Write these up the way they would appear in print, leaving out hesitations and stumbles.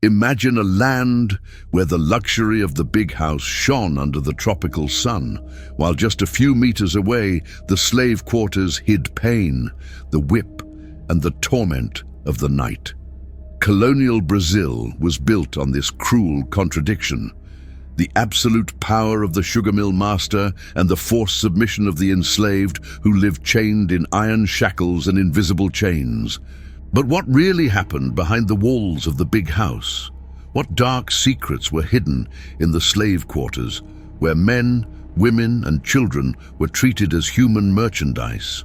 Imagine a land where the luxury of the big house shone under the tropical sun, while just a few meters away, the slave quarters hid pain, the whip, and the torment of the night. Colonial Brazil was built on this cruel contradiction. The absolute power of the sugar mill master and the forced submission of the enslaved who lived chained in iron shackles and invisible chains. But what really happened behind the walls of the big house? What dark secrets were hidden in the slave quarters, where men, women, and children were treated as human merchandise?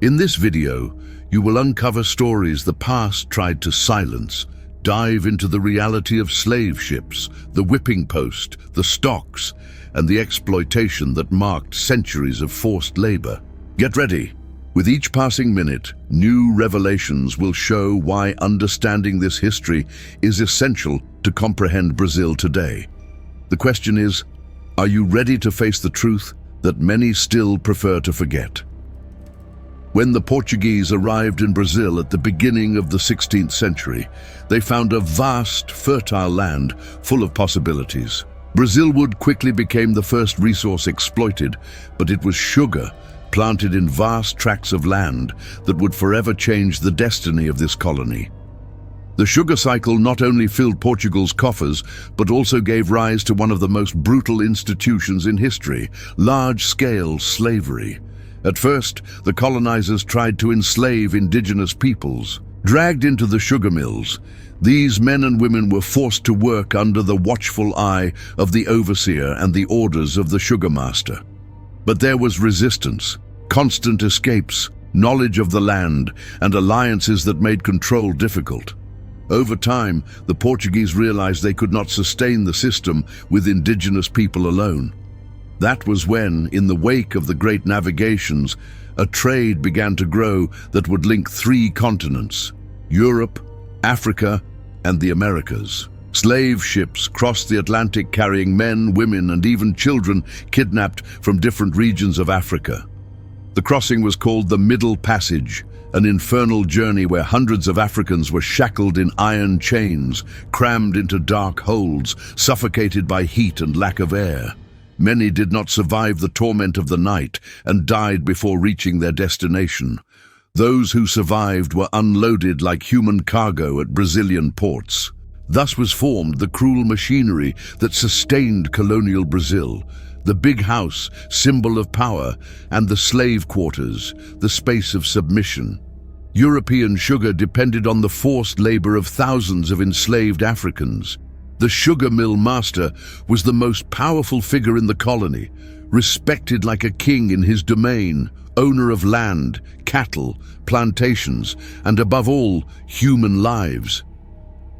In this video, you will uncover stories the past tried to silence, dive into the reality of slave ships, the whipping post, the stocks, and the exploitation that marked centuries of forced labor. Get ready. With each passing minute, new revelations will show why understanding this history is essential to comprehend Brazil today. The question is, are you ready to face the truth that many still prefer to forget? When the Portuguese arrived in Brazil at the beginning of the 16th century, they found a vast, fertile land full of possibilities. Brazil wood quickly became the first resource exploited, but it was sugar, planted in vast tracts of land, that would forever change the destiny of this colony. The sugar cycle not only filled Portugal's coffers, but also gave rise to one of the most brutal institutions in history, large-scale slavery. At first, the colonizers tried to enslave indigenous peoples. Dragged into the sugar mills, these men and women were forced to work under the watchful eye of the overseer and the orders of the sugar master. But there was resistance, constant escapes, knowledge of the land, and alliances that made control difficult. Over time, the Portuguese realized they could not sustain the system with indigenous people alone. That was when, in the wake of the great navigations, a trade began to grow that would link 3 continents: Europe, Africa, and the Americas. Slave ships crossed the Atlantic carrying men, women, and even children kidnapped from different regions of Africa. The crossing was called the Middle Passage, an infernal journey where hundreds of Africans were shackled in iron chains, crammed into dark holds, suffocated by heat and lack of air. Many did not survive the torment of the night and died before reaching their destination. Those who survived were unloaded like human cargo at Brazilian ports. Thus was formed the cruel machinery that sustained colonial Brazil, the big house, symbol of power, and the slave quarters, the space of submission. European sugar depended on the forced labor of thousands of enslaved Africans. The sugar mill master was the most powerful figure in the colony, respected like a king in his domain, owner of land, cattle, plantations, and above all, human lives.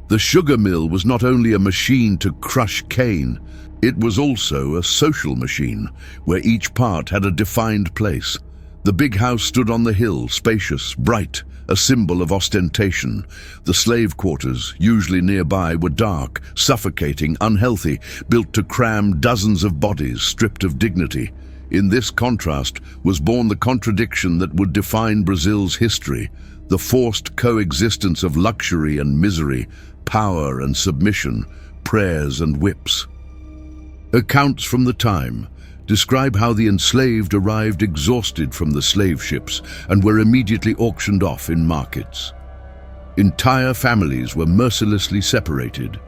The sugar mill was not only a machine to crush cane, it was also a social machine, where each part had a defined place. The big house stood on the hill, spacious, bright, a symbol of ostentation. The slave quarters, usually nearby, were dark, suffocating, unhealthy, built to cram dozens of bodies stripped of dignity. In this contrast was born the contradiction that would define Brazil's history, the forced coexistence of luxury and misery, power and submission, prayers and whips. Accounts from the time describe how the enslaved arrived exhausted from the slave ships and were immediately auctioned off in markets. Entire families were mercilessly separated,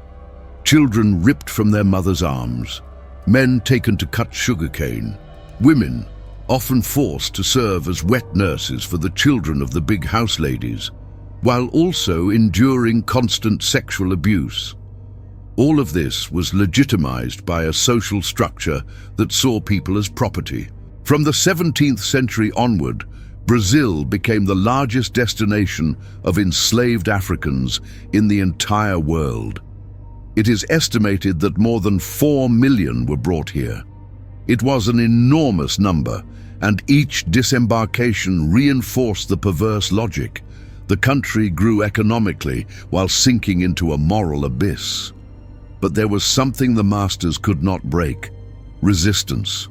children ripped from their mothers' arms, men taken to cut sugarcane, women often forced to serve as wet nurses for the children of the big house ladies, while also enduring constant sexual abuse. All of this was legitimized by a social structure that saw people as property. From the 17th century onward, Brazil became the largest destination of enslaved Africans in the entire world. It is estimated that more than 4 million were brought here. It was an enormous number, and each disembarkation reinforced the perverse logic. The country grew economically while sinking into a moral abyss. But there was something the masters could not break: resistance.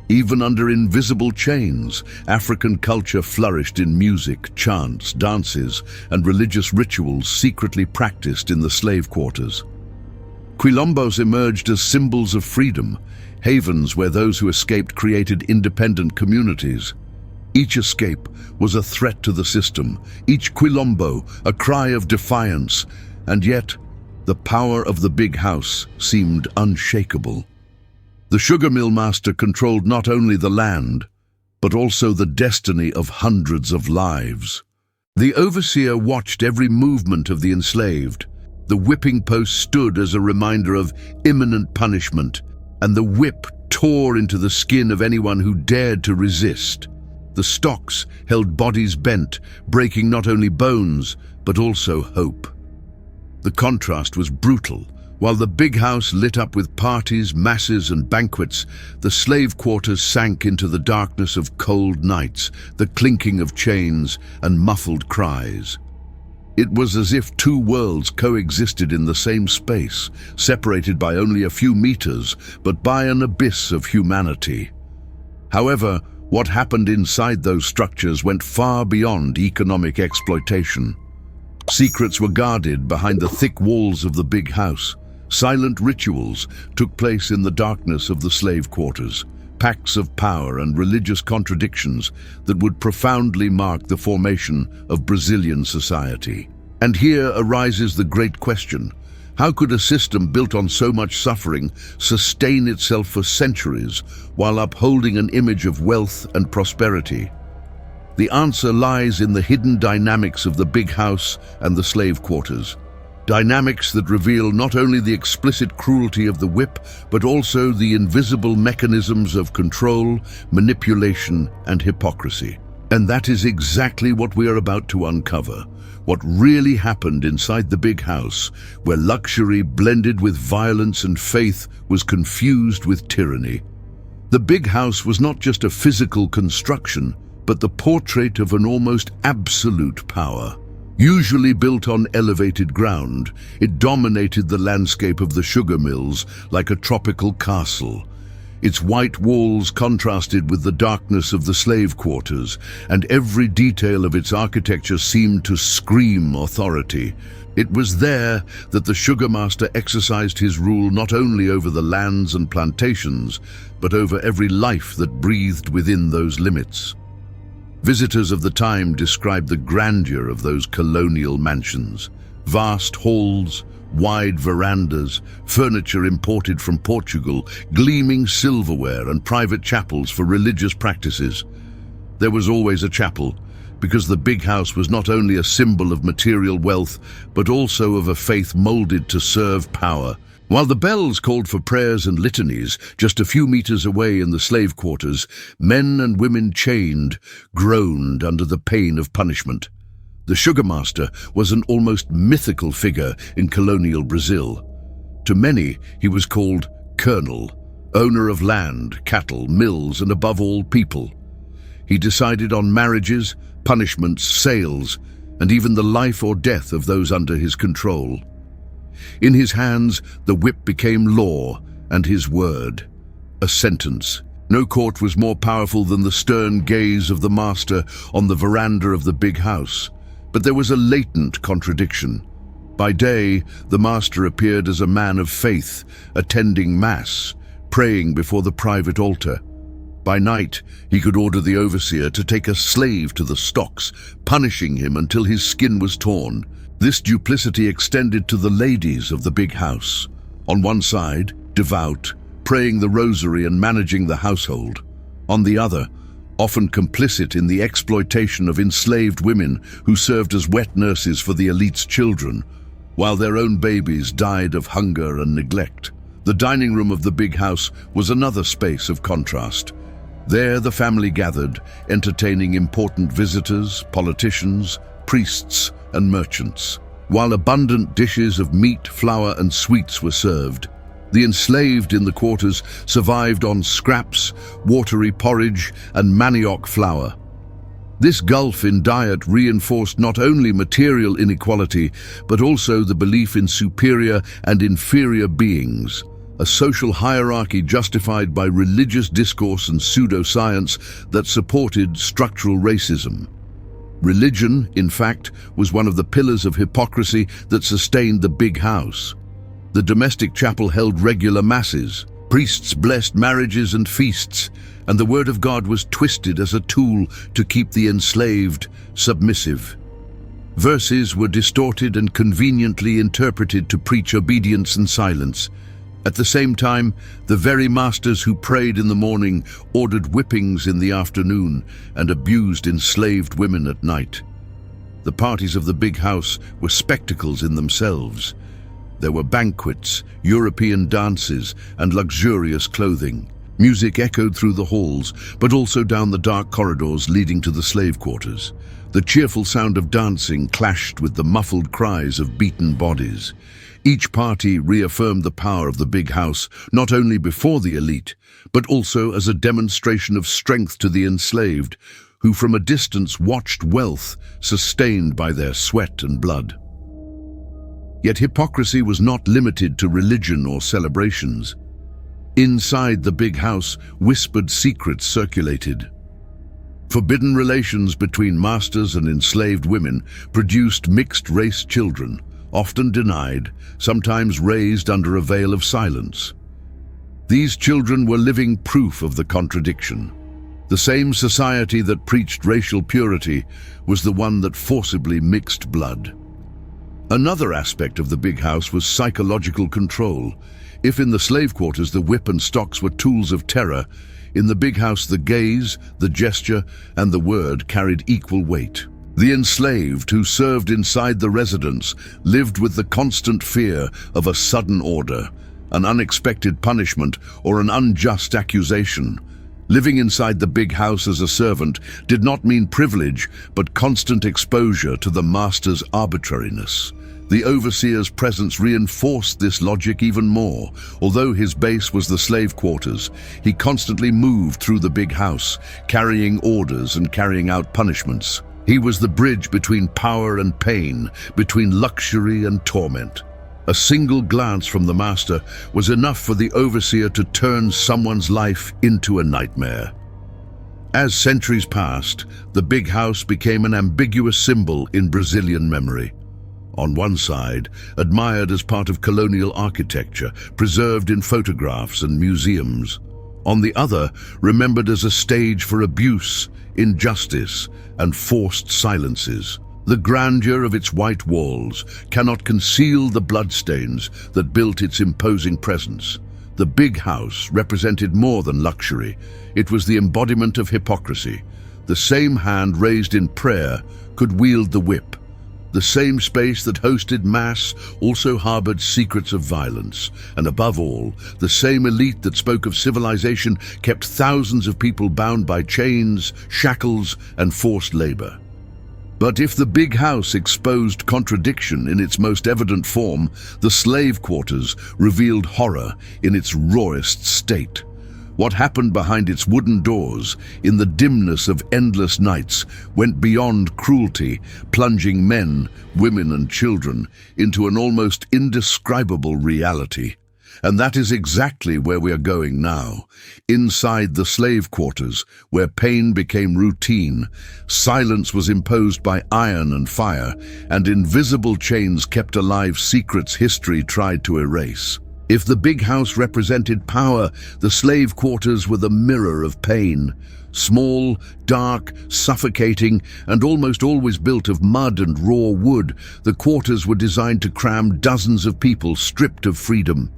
Even under invisible chains, African culture flourished in music, chants, dances, and religious rituals secretly practiced in the slave quarters. Quilombos emerged as symbols of freedom, havens where those who escaped created independent communities. Each escape was a threat to the system, each quilombo a cry of defiance, and yet the power of the big house seemed unshakable. The sugar mill master controlled not only the land, but also the destiny of hundreds of lives. The overseer watched every movement of the enslaved. The whipping post stood as a reminder of imminent punishment, and the whip tore into the skin of anyone who dared to resist. The stocks held bodies bent, breaking not only bones, but also hope. The contrast was brutal. While the big house lit up with parties, masses, and banquets, the slave quarters sank into the darkness of cold nights, the clinking of chains, and muffled cries. It was as if two worlds coexisted in the same space, separated by only a few meters, but by an abyss of humanity. However, what happened inside those structures went far beyond economic exploitation. Secrets were guarded behind the thick walls of the big house. Silent rituals took place in the darkness of the slave quarters, pacts of power and religious contradictions that would profoundly mark the formation of Brazilian society. And here arises the great question: how could a system built on so much suffering sustain itself for centuries while upholding an image of wealth and prosperity? The answer lies in the hidden dynamics of the big house and the slave quarters. Dynamics that reveal not only the explicit cruelty of the whip, but also the invisible mechanisms of control, manipulation, and hypocrisy. And that is exactly what we are about to uncover. What really happened inside the big house, where luxury blended with violence and faith was confused with tyranny. The big house was not just a physical construction, but the portrait of an almost absolute power. Usually built on elevated ground, it dominated the landscape of the sugar mills like a tropical castle. Its white walls contrasted with the darkness of the slave quarters, and every detail of its architecture seemed to scream authority. It was there that the sugar master exercised his rule not only over the lands and plantations, but over every life that breathed within those limits. Visitors of the time described the grandeur of those colonial mansions. Vast halls, wide verandas, furniture imported from Portugal, gleaming silverware, and private chapels for religious practices. There was always a chapel, because the big house was not only a symbol of material wealth, but also of a faith molded to serve power. While the bells called for prayers and litanies, just a few meters away in the slave quarters, men and women chained, groaned under the pain of punishment. The sugar master was an almost mythical figure in colonial Brazil. To many, he was called Colonel, owner of land, cattle, mills, and above all, people. He decided on marriages, punishments, sales, and even the life or death of those under his control. In his hands, the whip became law, and his word, a sentence. No court was more powerful than the stern gaze of the master on the veranda of the big house. But there was a latent contradiction. By day, the master appeared as a man of faith, attending mass, praying before the private altar. By night, he could order the overseer to take a slave to the stocks, punishing him until his skin was torn. This duplicity extended to the ladies of the big house. On one side, devout, praying the rosary and managing the household. On the other, often complicit in the exploitation of enslaved women who served as wet nurses for the elite's children, while their own babies died of hunger and neglect. The dining room of the big house was another space of contrast. There the family gathered, entertaining important visitors, politicians, priests, and merchants. While abundant dishes of meat, flour, and sweets were served, the enslaved in the quarters survived on scraps, watery porridge, and manioc flour. This gulf in diet reinforced not only material inequality, but also the belief in superior and inferior beings, a social hierarchy justified by religious discourse and pseudoscience that supported structural racism. Religion, in fact, was one of the pillars of hypocrisy that sustained the big house. The domestic chapel held regular masses, priests blessed marriages and feasts, and the word of God was twisted as a tool to keep the enslaved submissive. Verses were distorted and conveniently interpreted to preach obedience and silence. At the same time, the very masters who prayed in the morning ordered whippings in the afternoon and abused enslaved women at night. The parties of the big house were spectacles in themselves. There were banquets, European dances, and luxurious clothing. Music echoed through the halls, but also down the dark corridors leading to the slave quarters. The cheerful sound of dancing clashed with the muffled cries of beaten bodies. Each party reaffirmed the power of the big house, not only before the elite, but also as a demonstration of strength to the enslaved, who from a distance watched wealth sustained by their sweat and blood. Yet hypocrisy was not limited to religion or celebrations. Inside the big house, whispered secrets circulated. Forbidden relations between masters and enslaved women produced mixed-race children, often denied, sometimes raised under a veil of silence. These children were living proof of the contradiction. The same society that preached racial purity was the one that forcibly mixed blood. Another aspect of the big house was psychological control. If in the slave quarters the whip and stocks were tools of terror, in the big house the gaze, the gesture, and the word carried equal weight. The enslaved who served inside the residence lived with the constant fear of a sudden order, an unexpected punishment, or an unjust accusation. Living inside the big house as a servant did not mean privilege, but constant exposure to the master's arbitrariness. The overseer's presence reinforced this logic even more. Although his base was the slave quarters, he constantly moved through the big house, carrying orders and carrying out punishments. He was the bridge between power and pain, between luxury and torment. A single glance from the master was enough for the overseer to turn someone's life into a nightmare. As centuries passed, the big house became an ambiguous symbol in Brazilian memory. On one side, admired as part of colonial architecture, preserved in photographs and museums. On the other, remembered as a stage for abuse, injustice, and forced silences. The grandeur of its white walls cannot conceal the bloodstains that built its imposing presence. The big house represented more than luxury. It was the embodiment of hypocrisy. The same hand raised in prayer could wield the whip. The same space that hosted mass also harbored secrets of violence. And above all, the same elite that spoke of civilization kept thousands of people bound by chains, shackles, and forced labor. But if the big house exposed contradiction in its most evident form, the slave quarters revealed horror in its rawest state. What happened behind its wooden doors, in the dimness of endless nights, went beyond cruelty, plunging men, women, and children into an almost indescribable reality. And that is exactly where we are going now. Inside the slave quarters, where pain became routine, silence was imposed by iron and fire, and invisible chains kept alive secrets history tried to erase. If the big house represented power, the slave quarters were the mirror of pain. Small, dark, suffocating, and almost always built of mud and raw wood, the quarters were designed to cram dozens of people stripped of freedom.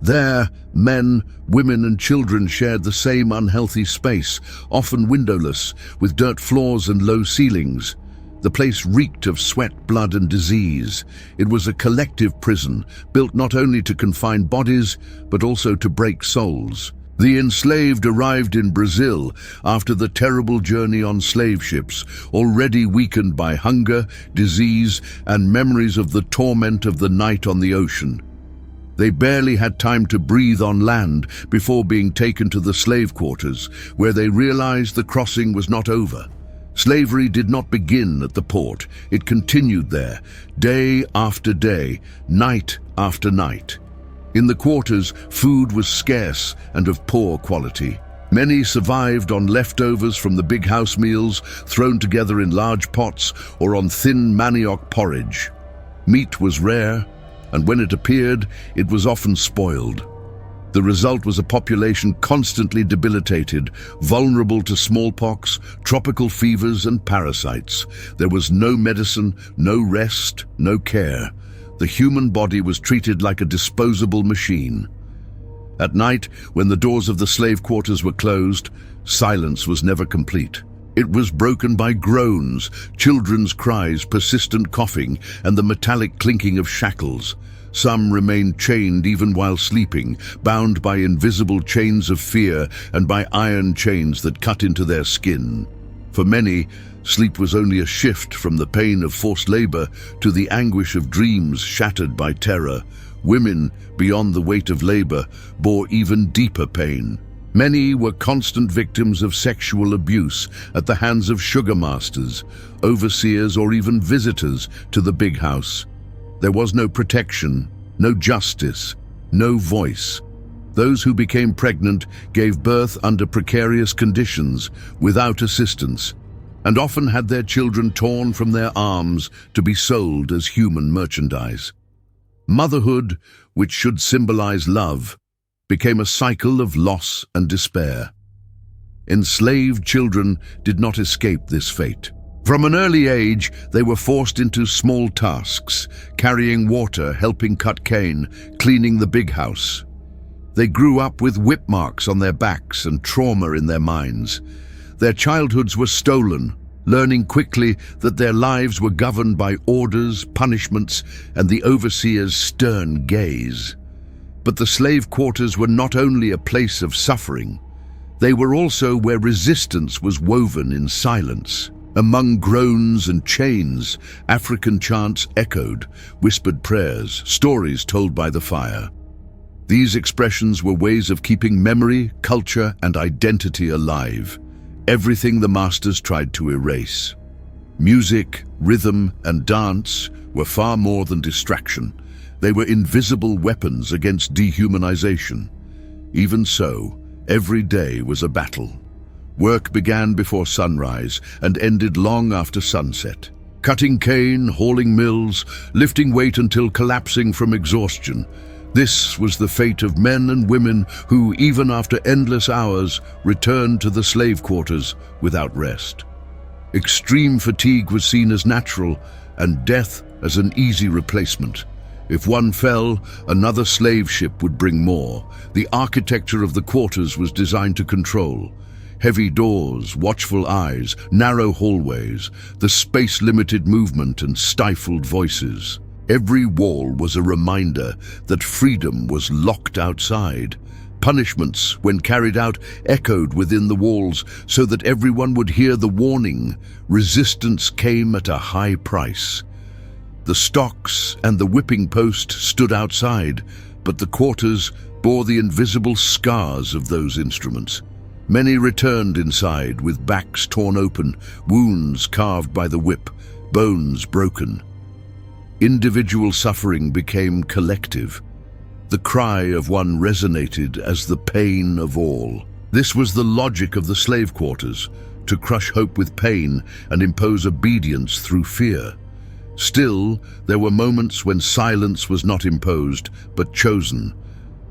There, men, women, and children shared the same unhealthy space, often windowless, with dirt floors and low ceilings. The place reeked of sweat, blood, and disease. It was a collective prison, built not only to confine bodies, but also to break souls. The enslaved arrived in Brazil after the terrible journey on slave ships, already weakened by hunger, disease, and memories of the torment of the night on the ocean. They barely had time to breathe on land before being taken to the slave quarters, where they realized the crossing was not over. Slavery did not begin at the port. It continued there, day after day, night after night. In the quarters, food was scarce and of poor quality. Many survived on leftovers from the big house meals, thrown together in large pots or on thin manioc porridge. Meat was rare, and when it appeared, it was often spoiled. The result was a population constantly debilitated, vulnerable to smallpox, tropical fevers, and parasites. There was no medicine, no rest, no care. The human body was treated like a disposable machine. At night, when the doors of the slave quarters were closed, silence was never complete. It was broken by groans, children's cries, persistent coughing, and the metallic clinking of shackles. Some remained chained even while sleeping, bound by invisible chains of fear and by iron chains that cut into their skin. For many, sleep was only a shift from the pain of forced labor to the anguish of dreams shattered by terror. Women, beyond the weight of labor, bore even deeper pain. Many were constant victims of sexual abuse at the hands of sugar masters, overseers, or even visitors to the big house. There was no protection, no justice, no voice. Those who became pregnant gave birth under precarious conditions, without assistance, and often had their children torn from their arms to be sold as human merchandise. Motherhood, which should symbolize love, became a cycle of loss and despair. Enslaved children did not escape this fate. From an early age, they were forced into small tasks, carrying water, helping cut cane, cleaning the big house. They grew up with whip marks on their backs and trauma in their minds. Their childhoods were stolen, learning quickly that their lives were governed by orders, punishments, and the overseer's stern gaze. But the slave quarters were not only a place of suffering, they were also where resistance was woven in silence. Among groans and chains, African chants echoed, whispered prayers, stories told by the fire. These expressions were ways of keeping memory, culture, and identity alive. Everything the masters tried to erase. Music, rhythm, and dance were far more than distraction. They were invisible weapons against dehumanization. Even so, every day was a battle. Work began before sunrise and ended long after sunset. Cutting cane, hauling mills, lifting weight until collapsing from exhaustion. This was the fate of men and women who, even after endless hours, returned to the slave quarters without rest. Extreme fatigue was seen as natural, and death as an easy replacement. If one fell, another slave ship would bring more. The architecture of the quarters was designed to control. Heavy doors, watchful eyes, narrow hallways, the space-limited movement and stifled voices. Every wall was a reminder that freedom was locked outside. Punishments, when carried out, echoed within the walls so that everyone would hear the warning. Resistance came at a high price. The stocks and the whipping post stood outside, but the quarters bore the invisible scars of those instruments. Many returned inside with backs torn open, wounds carved by the whip, bones broken. Individual suffering became collective. The cry of one resonated as the pain of all. This was the logic of the slave quarters, to crush hope with pain and impose obedience through fear. Still, there were moments when silence was not imposed, but chosen.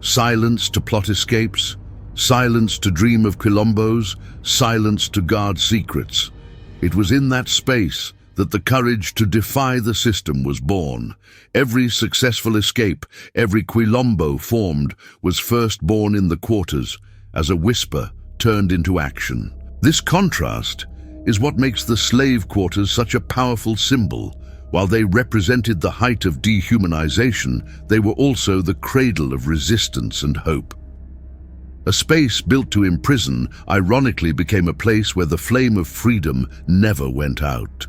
Silence to plot escapes, silence to dream of quilombos, silence to guard secrets. It was in that space that the courage to defy the system was born. Every successful escape, every quilombo formed, was first born in the quarters, as a whisper turned into action. This contrast is what makes the slave quarters such a powerful symbol. While they represented the height of dehumanization, they were also the cradle of resistance and hope. A space built to imprison ironically became a place where the flame of freedom never went out.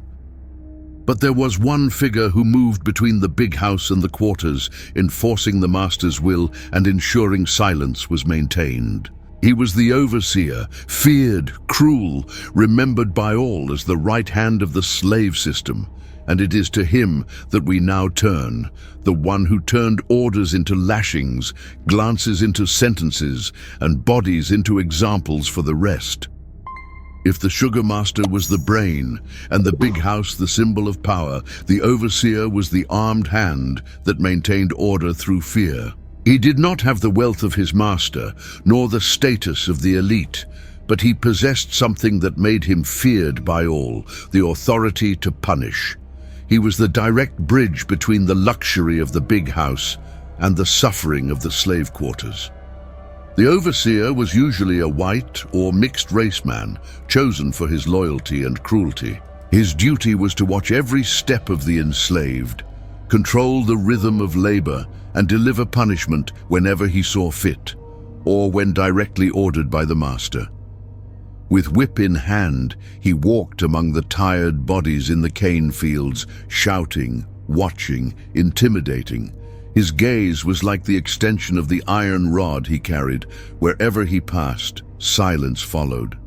But there was one figure who moved between the big house and the quarters, enforcing the master's will and ensuring silence was maintained. He was the overseer, feared, cruel, remembered by all as the right hand of the slave system. and it is to him that we now turn, the one who turned orders into lashings, glances into sentences, and bodies into examples for the rest. If the sugar master was the brain, and the big house the symbol of power, the overseer was the armed hand that maintained order through fear. He did not have the wealth of his master, nor the status of the elite, but he possessed something that made him feared by all, the authority to punish. He was the direct bridge between the luxury of the big house and the suffering of the slave quarters. The overseer was usually a white or mixed race man, chosen for his loyalty and cruelty. His duty was to watch every step of the enslaved, control the rhythm of labor, and deliver punishment whenever he saw fit, or when directly ordered by the master. With whip in hand, he walked among the tired bodies in the cane fields, shouting, watching, intimidating. His gaze was like the extension of the iron rod he carried. Wherever he passed, silence followed.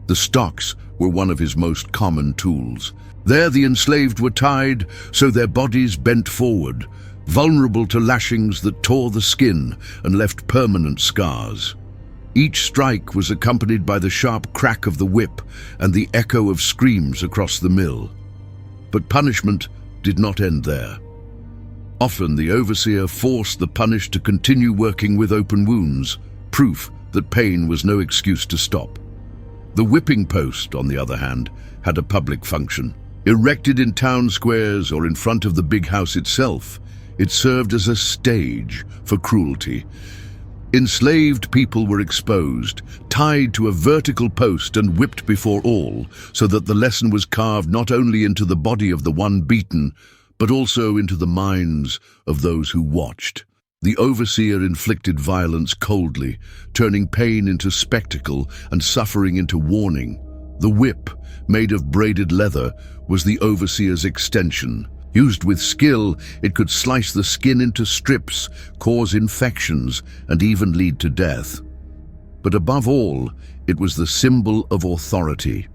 The stocks were one of his most common tools. There the enslaved were tied, so their bodies bent forward, vulnerable to lashings that tore the skin and left permanent scars. Each strike was accompanied by the sharp crack of the whip and the echo of screams across the mill. But punishment did not end there. Often the overseer forced the punished to continue working with open wounds, proof that pain was no excuse to stop. The whipping post, on the other hand, had a public function. Erected in town squares or in front of the big house itself, it served as a stage for cruelty. Enslaved people were exposed, tied to a vertical post and whipped before all, so that the lesson was carved not only into the body of the one beaten, but also into the minds of those who watched. The overseer inflicted violence coldly, turning pain into spectacle and suffering into warning. The whip, made of braided leather, was the overseer's extension. Used with skill, it could slice the skin into strips, cause infections, and even lead to death. But above all, it was the symbol of authority.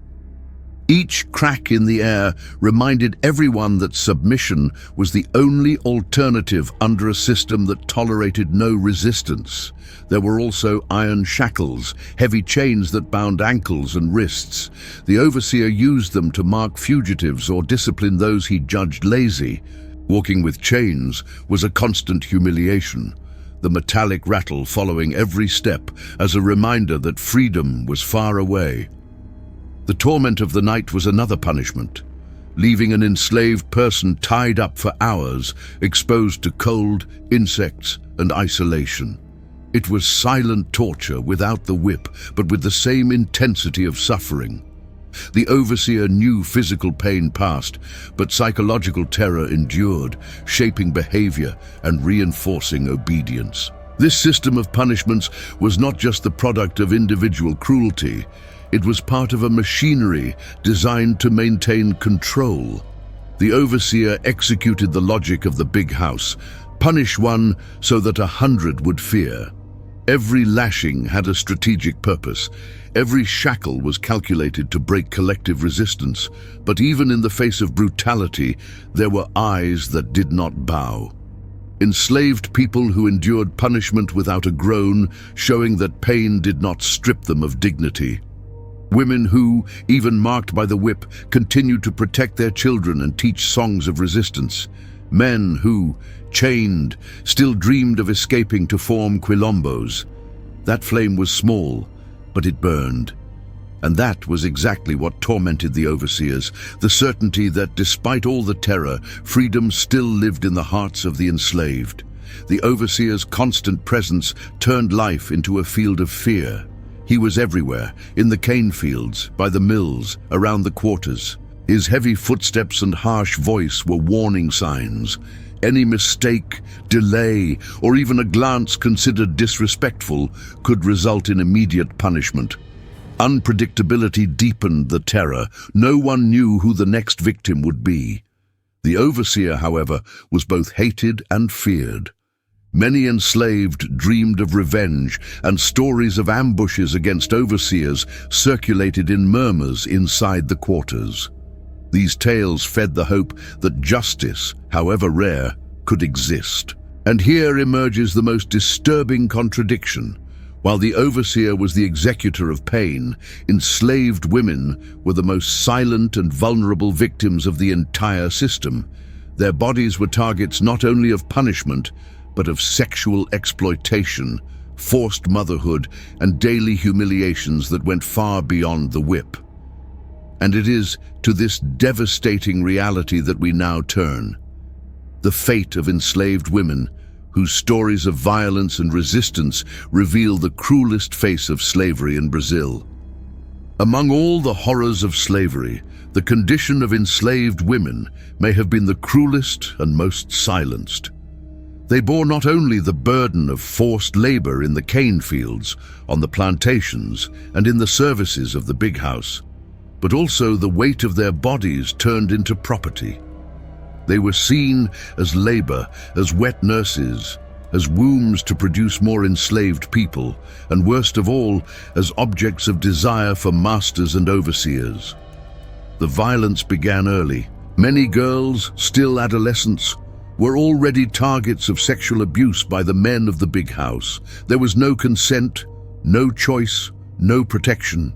Each crack in the air reminded everyone that submission was the only alternative under a system that tolerated no resistance. There were also iron shackles, heavy chains that bound ankles and wrists. The overseer used them to mark fugitives or discipline those he judged lazy. Walking with chains was a constant humiliation, the metallic rattle following every step as a reminder that freedom was far away. The torment of the night was another punishment, leaving an enslaved person tied up for hours, exposed to cold, insects, and isolation. It was silent torture without the whip, but with the same intensity of suffering. The overseer knew physical pain passed, but psychological terror endured, shaping behavior and reinforcing obedience. This system of punishments was not just the product of individual cruelty. It was part of a machinery designed to maintain control. The overseer executed the logic of the big house: punish one so that 100 would fear. Every lashing had a strategic purpose. Every shackle was calculated to break collective resistance. But even in the face of brutality, there were eyes that did not bow. Enslaved people who endured punishment without a groan, showing that pain did not strip them of dignity. Women who, even marked by the whip, continued to protect their children and teach songs of resistance. Men who, chained, still dreamed of escaping to form quilombos. That flame was small, but it burned. And that was exactly what tormented the overseers, the certainty that despite all the terror, freedom still lived in the hearts of the enslaved. The overseer's constant presence turned life into a field of fear. He was everywhere, in the cane fields, by the mills, around the quarters. His heavy footsteps and harsh voice were warning signs. Any mistake, delay, or even a glance considered disrespectful could result in immediate punishment. Unpredictability deepened the terror. No one knew who the next victim would be. The overseer, however, was both hated and feared. Many enslaved dreamed of revenge, and stories of ambushes against overseers circulated in murmurs inside the quarters. These tales fed the hope that justice, however rare, could exist. And here emerges the most disturbing contradiction. While the overseer was the executor of pain, enslaved women were the most silent and vulnerable victims of the entire system. Their bodies were targets not only of punishment, but of sexual exploitation, forced motherhood, and daily humiliations that went far beyond the whip. And it is to this devastating reality that we now turn. The fate of enslaved women, whose stories of violence and resistance reveal the cruelest face of slavery in Brazil. Among all the horrors of slavery, the condition of enslaved women may have been the cruelest and most silenced. They bore not only the burden of forced labor in the cane fields, on the plantations, and in the services of the big house, but also the weight of their bodies turned into property. They were seen as labor, as wet nurses, as wombs to produce more enslaved people, and worst of all, as objects of desire for masters and overseers. The violence began early. Many girls, still adolescents, were already targets of sexual abuse by the men of the big house. There was no consent, no choice, no protection.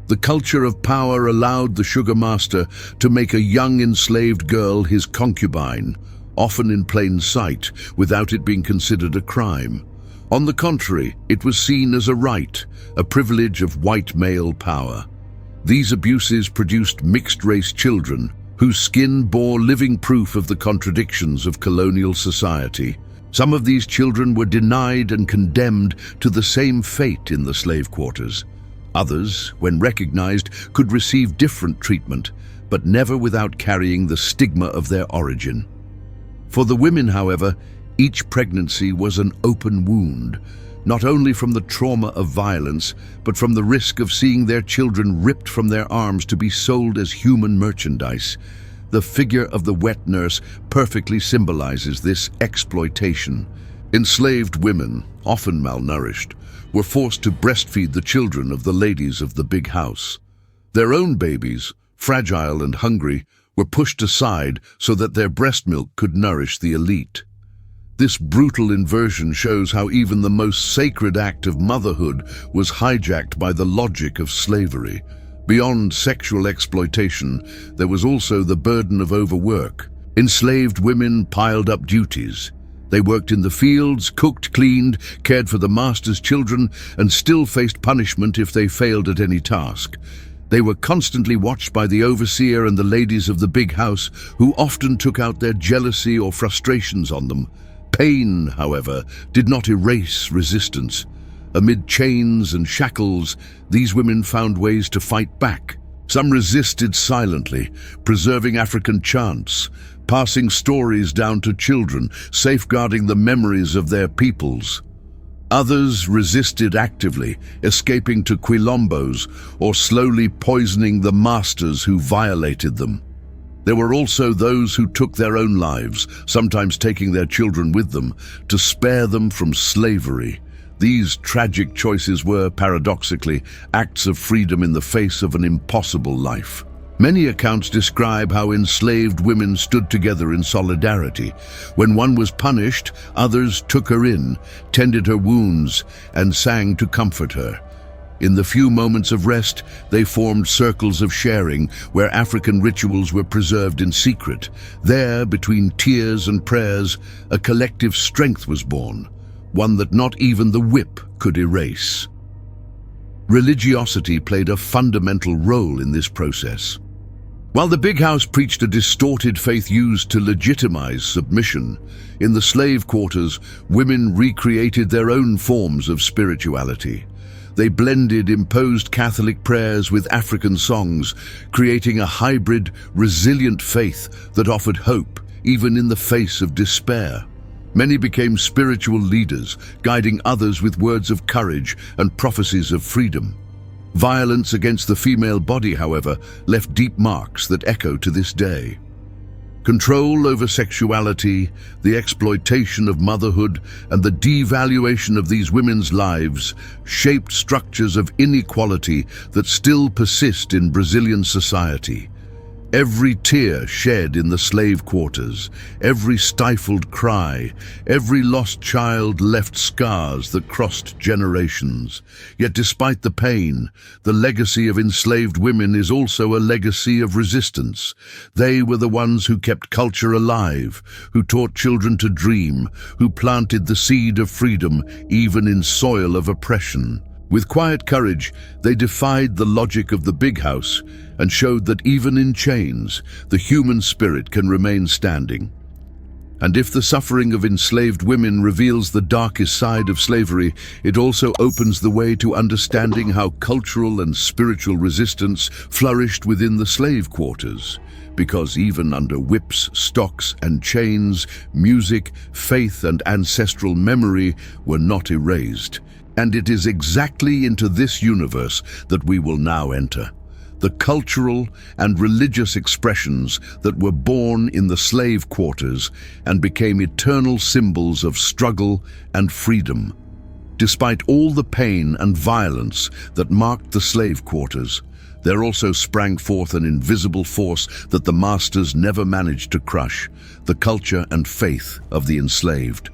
The culture of power allowed the sugar master to make a young enslaved girl his concubine, often in plain sight, without it being considered a crime. On the contrary, it was seen as a right, a privilege of white male power. These abuses produced mixed-race children, whose skin bore living proof of the contradictions of colonial society. Some of these children were denied and condemned to the same fate in the slave quarters. Others, when recognized, could receive different treatment, but never without carrying the stigma of their origin. For the women, however, each pregnancy was an open wound, not only from the trauma of violence, but from the risk of seeing their children ripped from their arms to be sold as human merchandise. The figure of the wet nurse perfectly symbolizes this exploitation. Enslaved women, often malnourished, were forced to breastfeed the children of the ladies of the big house. Their own babies, fragile and hungry, were pushed aside so that their breast milk could nourish the elite. This brutal inversion shows how even the most sacred act of motherhood was hijacked by the logic of slavery. Beyond sexual exploitation, there was also the burden of overwork. Enslaved women piled up duties. They worked in the fields, cooked, cleaned, cared for the master's children, and still faced punishment if they failed at any task. They were constantly watched by the overseer and the ladies of the big house, who often took out their jealousy or frustrations on them. Pain, however, did not erase resistance. Amid chains and shackles, these women found ways to fight back. Some resisted silently, preserving African chants, passing stories down to children, safeguarding the memories of their peoples. Others resisted actively, escaping to quilombos or slowly poisoning the masters who violated them. There were also those who took their own lives, sometimes taking their children with them, to spare them from slavery. These tragic choices were, paradoxically, acts of freedom in the face of an impossible life. Many accounts describe how enslaved women stood together in solidarity. When one was punished, others took her in, tended her wounds, and sang to comfort her. In the few moments of rest, they formed circles of sharing, where African rituals were preserved in secret. There, between tears and prayers, a collective strength was born, one that not even the whip could erase. Religiosity played a fundamental role in this process. While the big house preached a distorted faith used to legitimize submission, in the slave quarters, women recreated their own forms of spirituality. They blended imposed Catholic prayers with African songs, creating a hybrid, resilient faith that offered hope, even in the face of despair. Many became spiritual leaders, guiding others with words of courage and prophecies of freedom. Violence against the female body, however, left deep marks that echo to this day. Control over sexuality, the exploitation of motherhood, and the devaluation of these women's lives shaped structures of inequality that still persist in Brazilian society. Every tear shed in the slave quarters, every stifled cry, every lost child left scars that crossed generations. Yet despite the pain, the legacy of enslaved women is also a legacy of resistance. They were the ones who kept culture alive, who taught children to dream, who planted the seed of freedom even in soil of oppression. With quiet courage, they defied the logic of the big house and showed that even in chains, the human spirit can remain standing. And if the suffering of enslaved women reveals the darkest side of slavery, it also opens the way to understanding how cultural and spiritual resistance flourished within the slave quarters. Because even under whips, stocks, and chains, music, faith, and ancestral memory were not erased. And it is exactly into this universe that we will now enter. The cultural and religious expressions that were born in the slave quarters and became eternal symbols of struggle and freedom. Despite all the pain and violence that marked the slave quarters, there also sprang forth an invisible force that the masters never managed to crush, the culture and faith of the enslaved.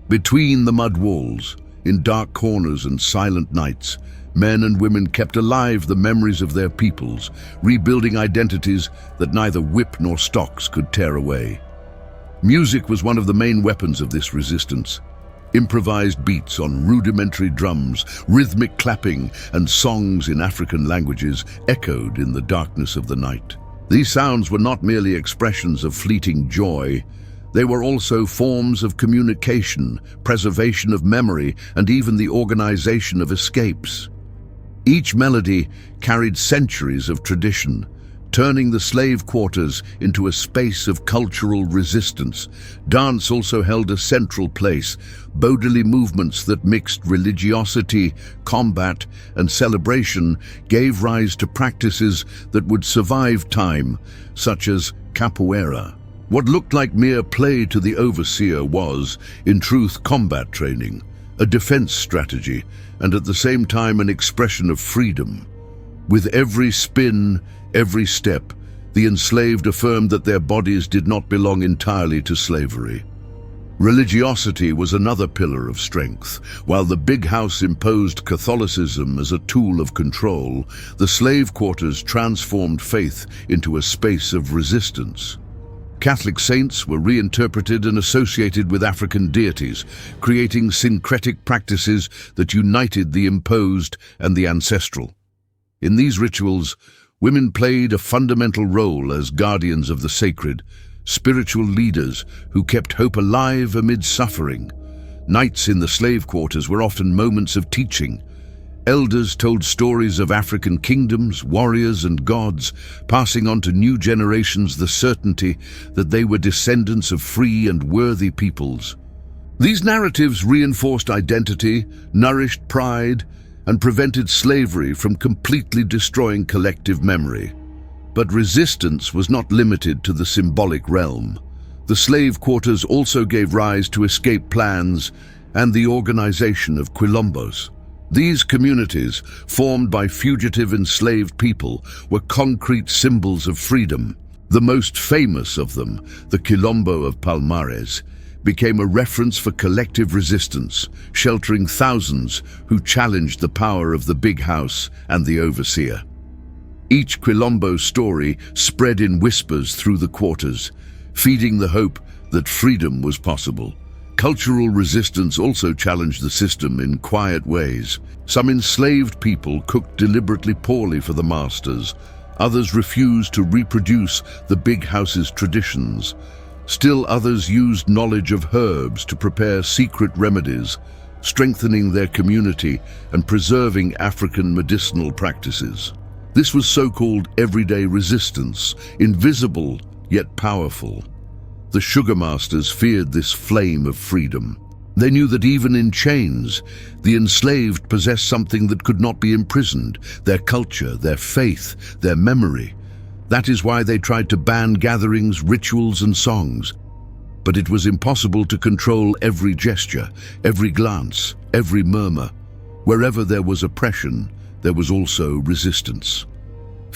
Between the mud walls, in dark corners and silent nights, men and women kept alive the memories of their peoples, rebuilding identities that neither whip nor stocks could tear away. Music was one of the main weapons of this resistance. Improvised beats on rudimentary drums, rhythmic clapping, and songs in African languages echoed in the darkness of the night. These sounds were not merely expressions of fleeting joy. They were also forms of communication, preservation of memory, and even the organization of escapes. Each melody carried centuries of tradition, turning the slave quarters into a space of cultural resistance. Dance also held a central place, bodily movements that mixed religiosity, combat, and celebration gave rise to practices that would survive time, such as capoeira. What looked like mere play to the overseer was, in truth, combat training, a defense strategy, and at the same time an expression of freedom. With every spin, every step, the enslaved affirmed that their bodies did not belong entirely to slavery. Religiosity was another pillar of strength. While the big house imposed Catholicism as a tool of control, the slave quarters transformed faith into a space of resistance. Catholic saints were reinterpreted and associated with African deities, creating syncretic practices that united the imposed and the ancestral. In these rituals, women played a fundamental role as guardians of the sacred, spiritual leaders who kept hope alive amid suffering. Nights in the slave quarters were often moments of teaching. Elders told stories of African kingdoms, warriors, and gods, passing on to new generations the certainty that they were descendants of free and worthy peoples. These narratives reinforced identity, nourished pride, and prevented slavery from completely destroying collective memory. But resistance was not limited to the symbolic realm. The slave quarters also gave rise to escape plans and the organization of quilombos. These communities, formed by fugitive enslaved people, were concrete symbols of freedom. The most famous of them, the Quilombo of Palmares, became a reference for collective resistance, sheltering thousands who challenged the power of the big house and the overseer. Each Quilombo story spread in whispers through the quarters, feeding the hope that freedom was possible. Cultural resistance also challenged the system in quiet ways. Some enslaved people cooked deliberately poorly for the masters. Others refused to reproduce the big house's traditions. Still others used knowledge of herbs to prepare secret remedies, strengthening their community and preserving African medicinal practices. This was so-called everyday resistance, invisible yet powerful. The sugar masters feared this flame of freedom. They knew that even in chains, the enslaved possessed something that could not be imprisoned: their culture, their faith, their memory. That is why they tried to ban gatherings, rituals, and songs. But it was impossible to control every gesture, every glance, every murmur. Wherever there was oppression, there was also resistance.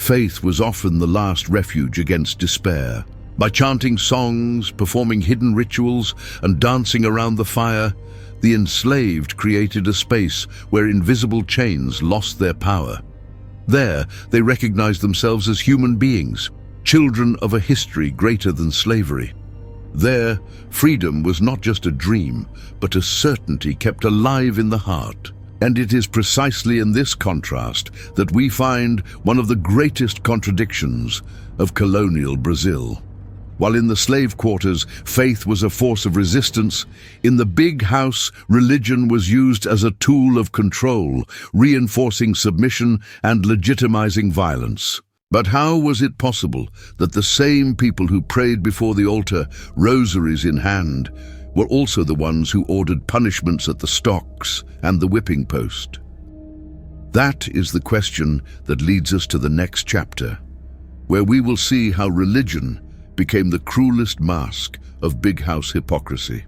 faith was often the last refuge against despair. By chanting songs, performing hidden rituals, and dancing around the fire, the enslaved created a space where invisible chains lost their power. There, they recognized themselves as human beings, children of a history greater than slavery. There, freedom was not just a dream, but a certainty kept alive in the heart. And it is precisely in this contrast that we find one of the greatest contradictions of colonial Brazil. While in the slave quarters, faith was a force of resistance, in the big house, religion was used as a tool of control, reinforcing submission and legitimizing violence. But how was it possible that the same people who prayed before the altar, rosaries in hand, were also the ones who ordered punishments at the stocks and the whipping post? That is the question that leads us to the next chapter, where we will see how religion became the cruelest mask of big house hypocrisy.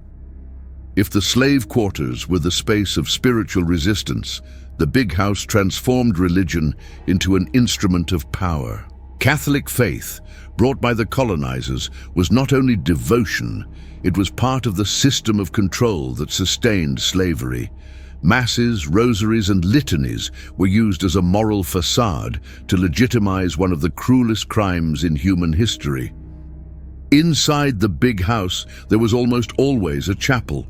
If the slave quarters were the space of spiritual resistance, the big house transformed religion into an instrument of power. Catholic faith, brought by the colonizers, was not only devotion, it was part of the system of control that sustained slavery. Masses, rosaries, and litanies were used as a moral facade to legitimize one of the cruelest crimes in human history. Inside the big house, there was almost always a chapel.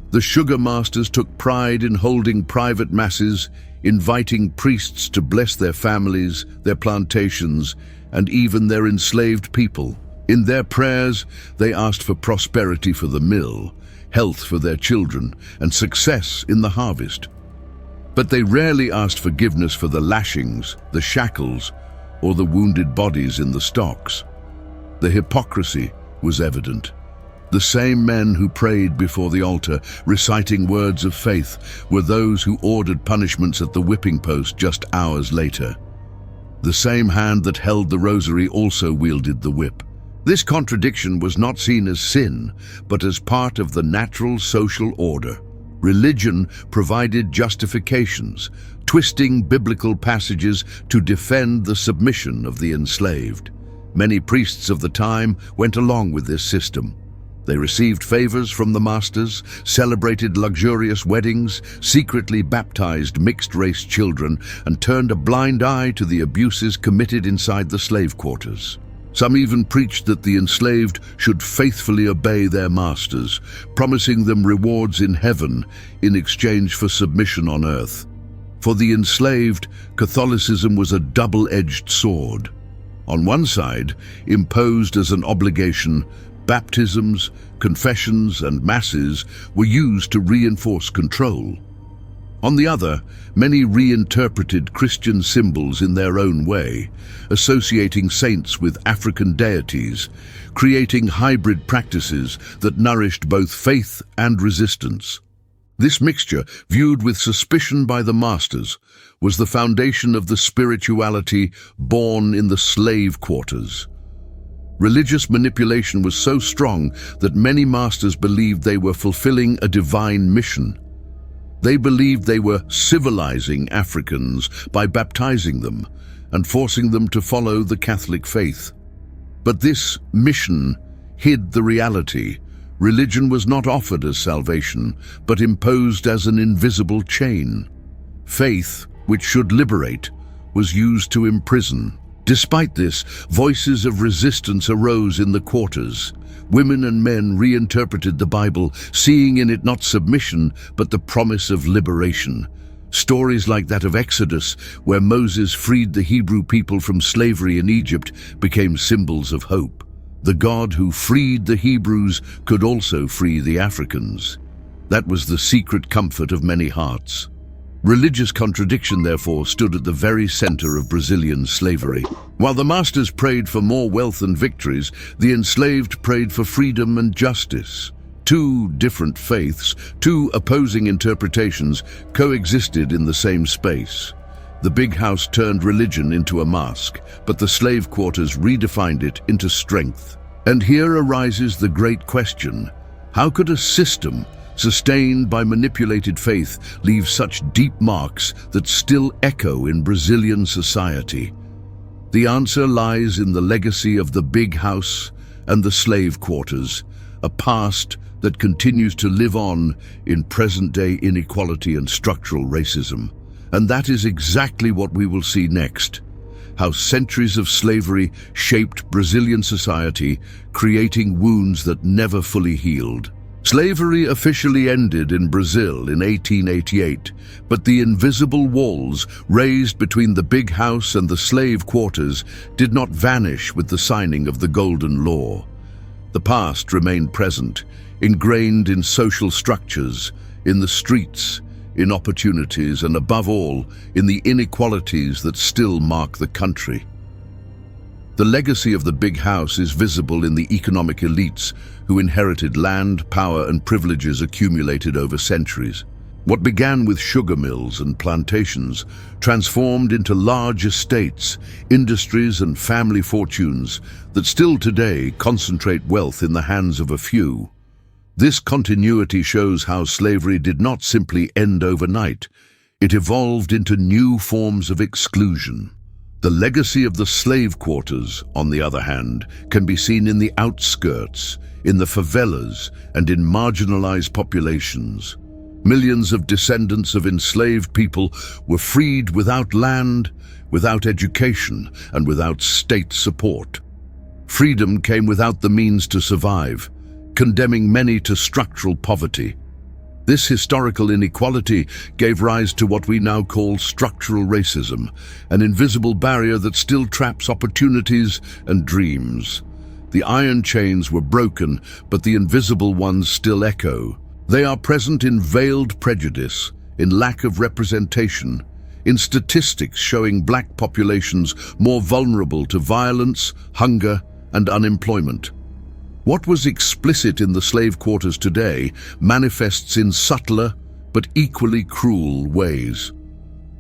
The sugar masters took pride in holding private masses, inviting priests to bless their families, their plantations, and even their enslaved people. In their prayers, they asked for prosperity for the mill, health for their children, and success in the harvest. But they rarely asked forgiveness for the lashings, the shackles, or the wounded bodies in the stocks. The hypocrisy was evident. The same men who prayed before the altar, reciting words of faith, were those who ordered punishments at the whipping post just hours later. The same hand that held the rosary also wielded the whip. This contradiction was not seen as sin, but as part of the natural social order. Religion provided justifications, twisting biblical passages to defend the submission of the enslaved. Many priests of the time went along with this system. They received favors from the masters, celebrated luxurious weddings, secretly baptized mixed-race children, and turned a blind eye to the abuses committed inside the slave quarters. Some even preached that the enslaved should faithfully obey their masters, promising them rewards in heaven in exchange for submission on earth. For the enslaved, Catholicism was a double-edged sword. On one side, imposed as an obligation, baptisms, confessions, and masses were used to reinforce control. On the other, many reinterpreted Christian symbols in their own way, associating saints with African deities, creating hybrid practices that nourished both faith and resistance. This mixture, viewed with suspicion by the masters, was the foundation of the spirituality born in the slave quarters. Religious manipulation was so strong that many masters believed they were fulfilling a divine mission. They believed they were civilizing Africans by baptizing them and forcing them to follow the Catholic faith. But this mission hid the reality. Religion was not offered as salvation, but imposed as an invisible chain. Faith, which should liberate, was used to imprison. Despite this, voices of resistance arose in the quarters. Women and men reinterpreted the Bible, seeing in it not submission, but the promise of liberation. Stories like that of Exodus, where Moses freed the Hebrew people from slavery in Egypt, became symbols of hope. The God who freed the Hebrews could also free the Africans. That was the secret comfort of many hearts. Religious contradiction, therefore, stood at the very center of Brazilian slavery. While the masters prayed for more wealth and victories, the enslaved prayed for freedom and justice. Two different faiths, two opposing interpretations, coexisted in the same space. The big house turned religion into a mask, but the slave quarters redefined it into strength. And here arises the great question: how could a system sustained by manipulated faith leave such deep marks that still echo in Brazilian society? The answer lies in the legacy of the big house and the slave quarters, a past that continues to live on in present-day inequality and structural racism. And that is exactly what we will see next. How centuries of slavery shaped Brazilian society, creating wounds that never fully healed. Slavery officially ended in Brazil in 1888, but the invisible walls raised between the big house and the slave quarters did not vanish with the signing of the Golden Law. The past remained present, ingrained in social structures, in the streets, in opportunities, and above all, in the inequalities that still mark the country. The legacy of the big house is visible in the economic elites who inherited land, power, and privileges accumulated over centuries. What began with sugar mills and plantations transformed into large estates, industries, and family fortunes that still today concentrate wealth in the hands of a few. This continuity shows how slavery did not simply end overnight. It evolved into new forms of exclusion. The legacy of the slave quarters, on the other hand, can be seen in the outskirts, in the favelas, and in marginalized populations. Millions of descendants of enslaved people were freed without land, without education, and without state support. Freedom came without the means to survive, condemning many to structural poverty. This historical inequality gave rise to what we now call structural racism, an invisible barrier that still traps opportunities and dreams. The iron chains were broken, but the invisible ones still echo. They are present in veiled prejudice, in lack of representation, in statistics showing black populations more vulnerable to violence, hunger, and unemployment. What was explicit in the slave quarters today manifests in subtler but equally cruel ways.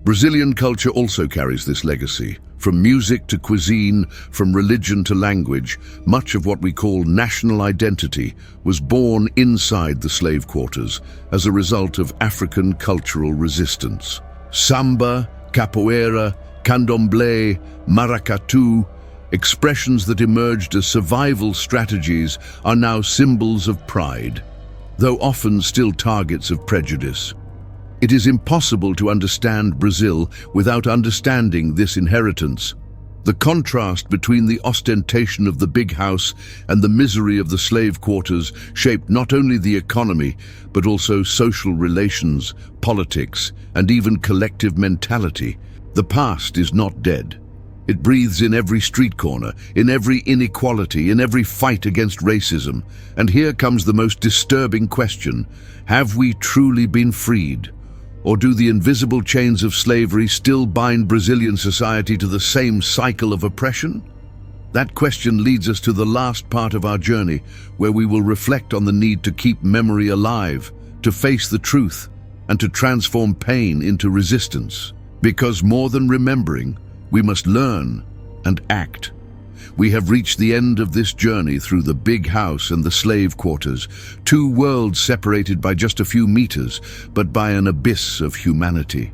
Brazilian culture also carries this legacy. From music to cuisine, from religion to language, much of what we call national identity was born inside the slave quarters as a result of African cultural resistance. Samba, capoeira, candomblé, maracatu, expressions that emerged as survival strategies are now symbols of pride, though often still targets of prejudice. It is impossible to understand Brazil without understanding this inheritance. The contrast between the ostentation of the big house and the misery of the slave quarters shaped not only the economy, but also social relations, politics, and even collective mentality. The past is not dead. It breathes in every street corner, in every inequality, in every fight against racism. And here comes the most disturbing question. Have we truly been freed? Or do the invisible chains of slavery still bind Brazilian society to the same cycle of oppression? That question leads us to the last part of our journey, where we will reflect on the need to keep memory alive, to face the truth, and to transform pain into resistance. Because more than remembering, we must learn and act. We have reached the end of this journey through the big house and the slave quarters, two worlds separated by just a few meters, but by an abyss of humanity.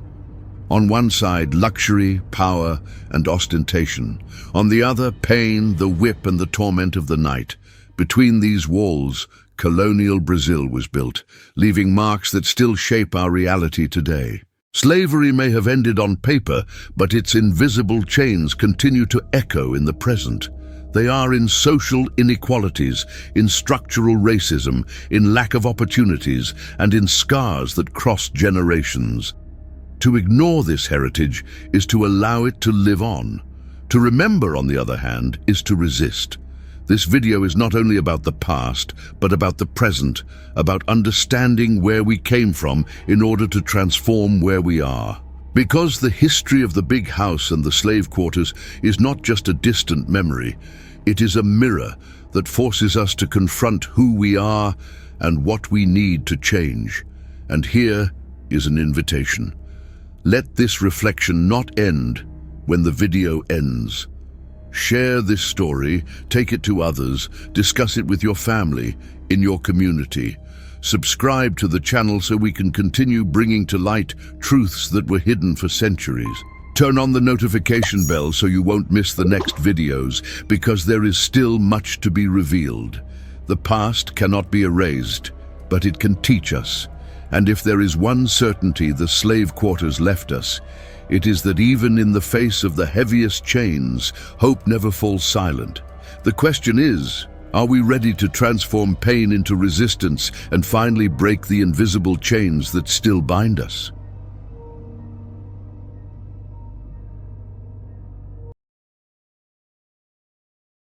On one side, luxury, power, and ostentation. On the other, pain, the whip, and the torment of the night. Between these walls, colonial Brazil was built, leaving marks that still shape our reality today. Slavery may have ended on paper, but its invisible chains continue to echo in the present. They are in social inequalities, in structural racism, in lack of opportunities, and in scars that cross generations. To ignore this heritage is to allow it to live on. To remember, on the other hand, is to resist. This video is not only about the past, but about the present, about understanding where we came from in order to transform where we are. Because the history of the big house and the slave quarters is not just a distant memory, it is a mirror that forces us to confront who we are and what we need to change. And here is an invitation. Let this reflection not end when the video ends. Share this story, take it to others, discuss it with your family, in your community. Subscribe to the channel so we can continue bringing to light truths that were hidden for centuries. Turn on the notification bell so you won't miss the next videos, because there is still much to be revealed. The past cannot be erased, but it can teach us. And if there is one certainty the slave quarters left us, it is that even in the face of the heaviest chains, hope never falls silent. The question is, are we ready to transform pain into resistance and finally break the invisible chains that still bind us?